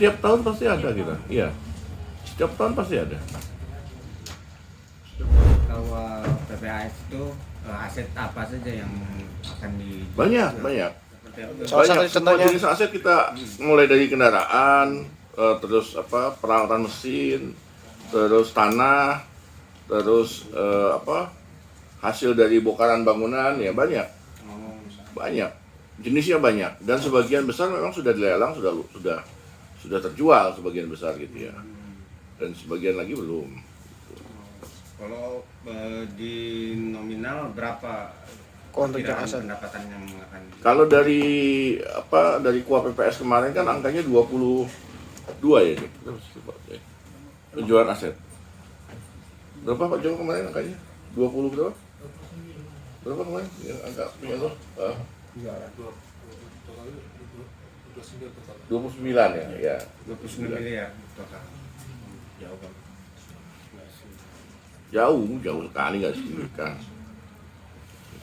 Setiap tahun pasti ada kita. Iya. Setiap tahun pasti ada. Kalau PPAS itu aset apa saja yang akan dijual? Banyak. Seperti apa? Salah satu Banyak. Semua contohnya. jenis aset kita mulai dari kendaraan, terus peralatan mesin, terus tanah, terus hasil dari bongkaran bangunan ya banyak. Oh, Banyak. Jenisnya banyak dan sebagian besar memang sudah dilelang, sudah terjual sebagian besar gitu ya. Dan sebagian lagi belum. kalau di nominal berapa Untuk perkiraan aset. pendapatan yang akan Kalau dari kuah PPS kemarin kan angkanya 22 ya, Cik? Penjualan aset. Berapa Pak Joko kemarin angkanya? 20 berapa? Berapa kemarin? Yang angka punya lo? 29 ya, ya. 29 miliar total? Jauh banget. Jauh sekali nggak signifikan.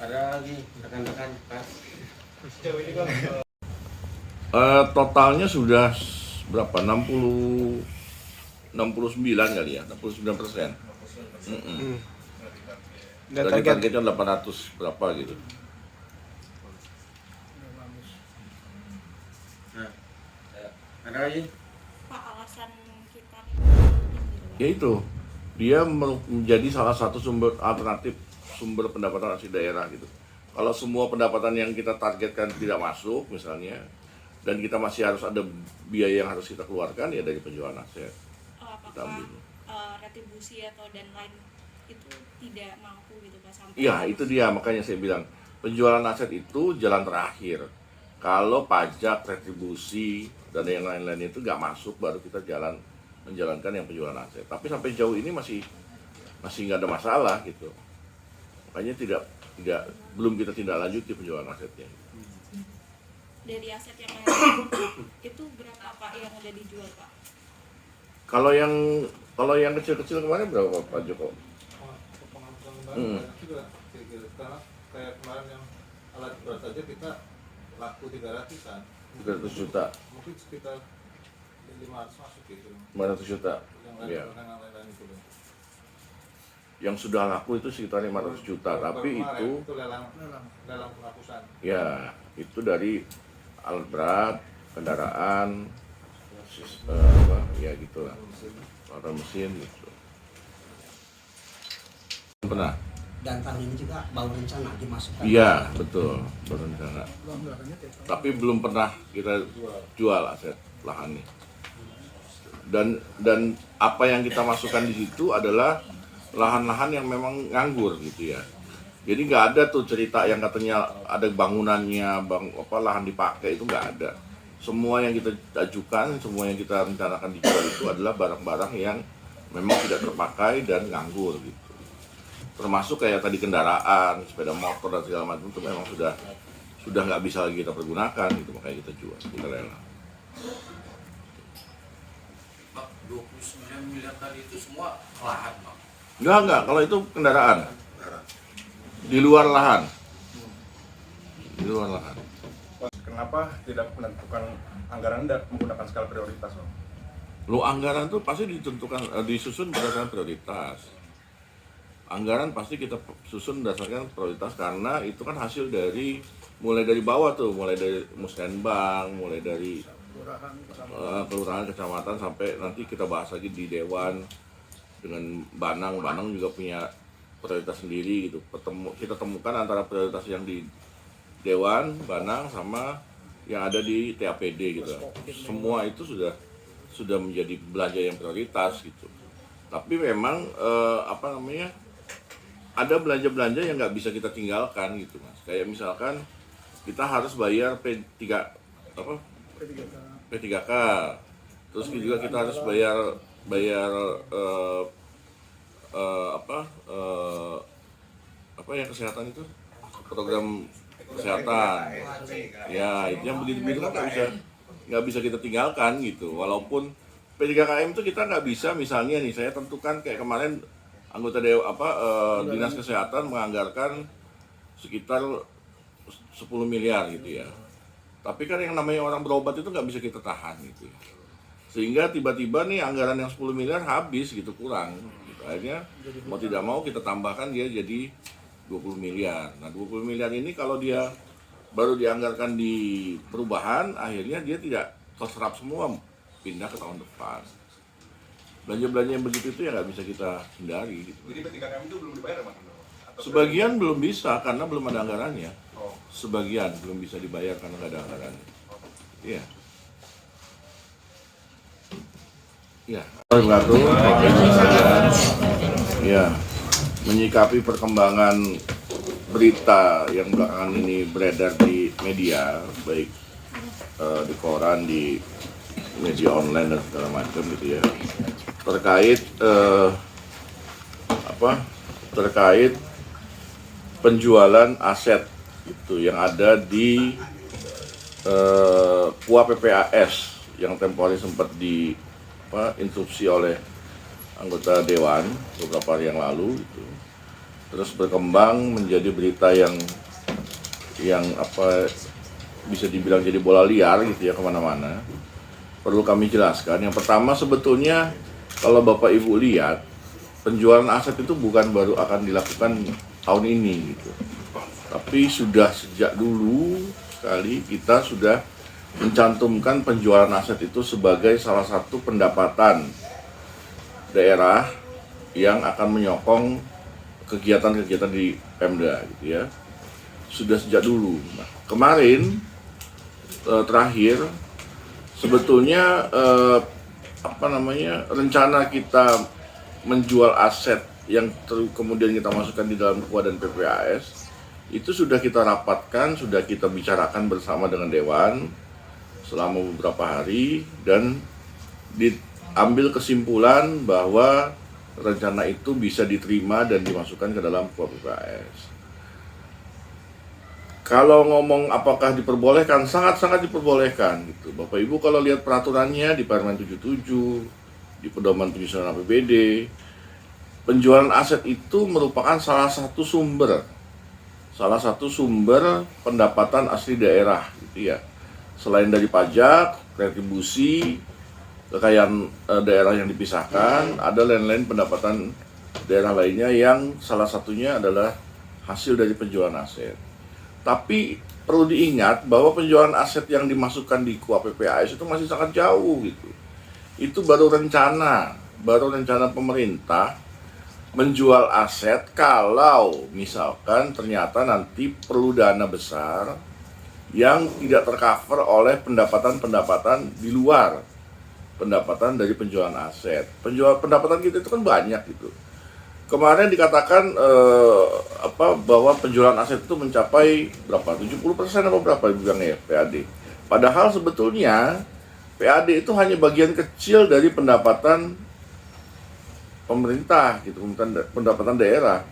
Ada lagi rekan-rekan Pak? Totalnya sudah berapa? 69 kali ya, 69%. Dan Tadi target targetnya 800 berapa gitu. Nah, ada lagi? Pak, alasan kita Ya itu, dia menjadi salah satu sumber alternatif sumber pendapatan asli daerah gitu. Kalau semua pendapatan yang kita targetkan tidak masuk misalnya, dan kita masih harus ada biaya yang harus kita keluarkan ya dari penjualan aset. Kita apakah ambil. retribusi atau dan lain itu tidak mampu gitu Pak sampai Iya itu dia makanya saya bilang penjualan aset itu jalan terakhir. Kalau pajak, retribusi dan yang lain-lain itu nggak masuk baru kita menjalankan yang penjualan aset. Tapi sampai jauh ini masih nggak ada masalah gitu. Makanya belum kita tindak lanjuti penjualan asetnya. dari aset yang lain itu berapa Pak yang udah dijual Pak? Kalau yang kecil-kecil kemarin berapa Pak Joko? Juga kira-kira karena kayak kemarin yang alat berat saja kita laku 300-an 300 juta, mungkin sekitar 500 masuk gitu 500 juta. yang Iya. lain-lain itu loh. Yang sudah laku itu sekitar 500 juta, tapi Kemarin itu lelang penghapusan ya itu dari alat berat, kendaraan, ya gitulah, peralatan mesin gitu. Pernah? Dan tahun ini juga baru rencana dimasukkan. Iya betul, berencana. Tapi belum pernah kita jual aset lahan nih. Dan apa yang kita masukkan di situ adalah lahan-lahan yang memang nganggur gitu ya. Jadi nggak ada tuh cerita yang katanya ada bangunannya, lahan dipakai itu nggak ada. Semua yang kita ajukan, semua yang kita rencanakan dijual itu adalah barang-barang yang memang tidak terpakai dan nganggur gitu. Termasuk kayak tadi kendaraan, sepeda motor dan segala macam itu memang sudah nggak bisa lagi kita pergunakan gitu, makanya kita jual, kita lelang. Pak, 29 miliar tadi itu semua lahan, Pak. Enggak, kalau itu kendaraan. Di luar lahan. Di luar lahan. Kenapa tidak menentukan anggaran dan menggunakan skala prioritas, Bang? Lo anggaran tuh pasti disusun berdasarkan prioritas. Anggaran pasti kita susun berdasarkan prioritas karena itu kan hasil dari mulai dari bawah tuh, mulai dari muskenbang, mulai dari kelurahan, kecamatan sampai nanti kita bahas lagi di dewan dengan Banang juga punya prioritas sendiri gitu. Kita temukan antara prioritas yang di dewan, Banang sama yang ada di TAPD gitu. Semua itu sudah menjadi belanja yang prioritas gitu. Tapi memang ada belanja-belanja yang nggak bisa kita tinggalkan gitu Mas. Kayak misalkan kita harus bayar P3K. Terus juga kita harus bayar yang kesehatan itu, program kesehatan. Ya, itu yang begitu-begitu kan nggak bisa kita tinggalkan gitu. Walaupun P3KM itu kita nggak bisa, misalnya nih saya tentukan kayak kemarin anggota dinas kesehatan menganggarkan sekitar 10 miliar gitu ya. Tapi kan yang namanya orang berobat itu nggak bisa kita tahan gitu ya. Sehingga tiba-tiba nih anggaran yang 10 miliar habis gitu, kurang gitu. Akhirnya mau tidak mau kita tambahkan dia jadi 20 miliar. Nah 20 miliar ini kalau dia baru dianggarkan di perubahan, akhirnya dia tidak terserap semua, pindah ke tahun depan. Belanja-belanja yang begitu itu ya nggak bisa kita hindari gitu. Jadi P3KM itu belum dibayar Mas? Atau Sebagian belum bisa karena belum ada anggarannya. Oh. Sebagian belum bisa dibayar karena nggak ada anggarannya. Iya. Ya, ya, menyikapi perkembangan berita yang belakangan ini beredar di media, baik di koran, di media online dan segala macam gitu ya, terkait terkait penjualan aset itu yang ada di KUA PPAS yang tempoh hari sempat instruksi oleh anggota dewan beberapa hari yang lalu itu, terus berkembang menjadi berita yang bisa dibilang jadi bola liar gitu ya, kemana-mana. Perlu kami jelaskan, yang pertama sebetulnya kalau Bapak Ibu lihat, penjualan aset itu bukan baru akan dilakukan tahun ini gitu, tapi sudah sejak dulu sekali kita sudah mencantumkan penjualan aset itu sebagai salah satu pendapatan daerah yang akan menyokong kegiatan-kegiatan di Pemda gitu ya. Sudah sejak dulu. Nah, kemarin terakhir sebetulnya rencana kita menjual aset yang kemudian kita masukkan di dalam KUA dan PPAS itu sudah kita rapatkan, sudah kita bicarakan bersama dengan dewan selama beberapa hari, dan diambil kesimpulan bahwa rencana itu bisa diterima dan dimasukkan ke dalam KUA PPAS. Kalau ngomong apakah diperbolehkan, sangat-sangat diperbolehkan gitu. Bapak Ibu kalau lihat peraturannya di Permen 77, di Pedoman Penyusunan APBD, penjualan aset itu merupakan salah satu sumber pendapatan asli daerah gitu ya. Selain dari pajak, retribusi, kekayaan daerah yang dipisahkan, ada lain-lain pendapatan daerah lainnya yang salah satunya adalah hasil dari penjualan aset. Tapi perlu diingat bahwa penjualan aset yang dimasukkan di KUA PPAS itu masih sangat jauh gitu. Itu baru rencana pemerintah menjual aset kalau misalkan ternyata nanti perlu dana besar yang tidak tercover oleh pendapatan di luar pendapatan dari penjualan aset. Pendapatan kita itu kan banyak gitu. Kemarin dikatakan bahwa penjualan aset itu mencapai berapa? 70% apa berapa bilangnya ya PAD. Padahal sebetulnya PAD itu hanya bagian kecil dari pendapatan pemerintah gitu, pendapatan daerah.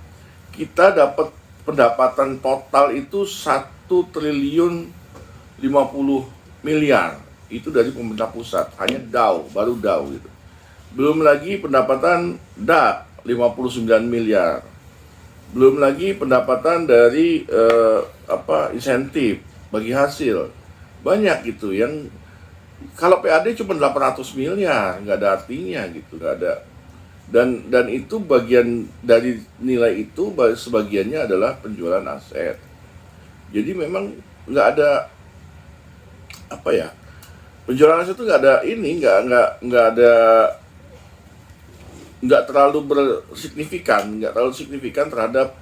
Kita dapat pendapatan total itu 1,050 triliun itu dari pemerintah pusat, hanya baru DAU gitu. Belum lagi pendapatan DAK 59 miliar. Belum lagi pendapatan dari insentif bagi hasil. Banyak gitu yang kalau PAD cuma 800 miliar, nggak ada artinya gitu, nggak ada. Dan itu bagian dari nilai itu, sebagiannya adalah penjualan aset. Jadi memang nggak ada penjualan aset itu nggak terlalu signifikan terhadap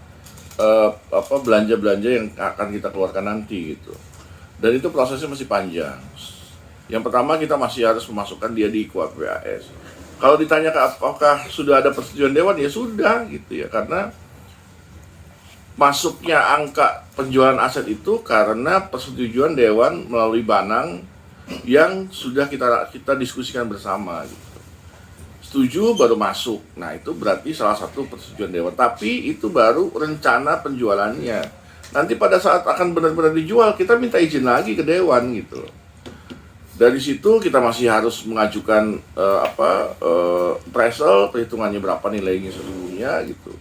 belanja-belanja yang akan kita keluarkan nanti gitu. Dan itu prosesnya masih panjang. Yang pertama kita masih harus memasukkan dia di KUA PPAS. Kalau ditanya apakah sudah ada persetujuan dewan, ya sudah gitu ya, karena masuknya angka penjualan aset itu karena persetujuan dewan melalui Banang yang sudah kita diskusikan bersama gitu. Setuju baru masuk. Nah, itu berarti salah satu persetujuan dewan, tapi itu baru rencana penjualannya. Nanti pada saat akan benar-benar dijual, kita minta izin lagi ke dewan gitu. Dari situ kita masih harus mengajukan appraisal, perhitungannya berapa nilainya sesungguhnya gitu.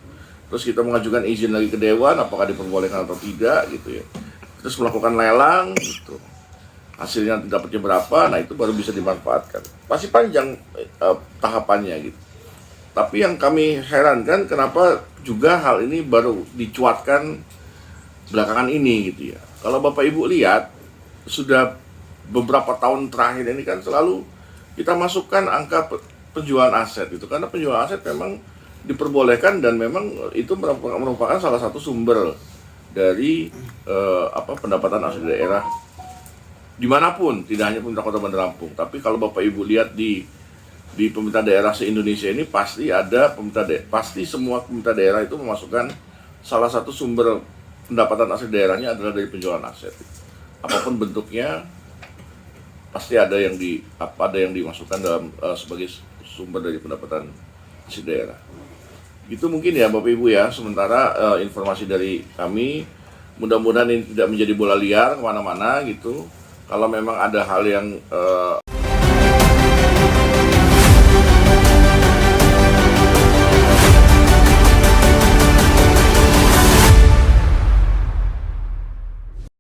Terus kita mengajukan izin lagi ke dewan, apakah diperbolehkan atau tidak gitu ya. Terus melakukan lelang gitu. hasilnya dapatnya berapa, nah itu baru bisa dimanfaatkan. Pasti panjang tahapannya gitu. Tapi yang kami herankan kenapa juga hal ini baru dicuatkan belakangan ini gitu ya. Kalau Bapak Ibu lihat, sudah beberapa tahun terakhir ini kan selalu kita masukkan angka penjualan aset itu, karena penjualan aset memang diperbolehkan dan memang itu merupakan salah satu sumber dari pendapatan asli daerah dimanapun, tidak hanya pemerintah Kota Bandar Lampung. Tapi kalau Bapak Ibu lihat di pemerintah daerah se-Indonesia ini pasti ada pasti semua pemerintah daerah itu memasukkan salah satu sumber pendapatan asli daerahnya adalah dari penjualan aset. Apapun bentuknya pasti ada yang dimasukkan dalam sebagai sumber dari pendapatan asli daerah. Itu mungkin ya Bapak Ibu ya, sementara informasi dari kami, mudah-mudahan ini tidak menjadi bola liar kemana-mana gitu. Kalau memang ada hal yang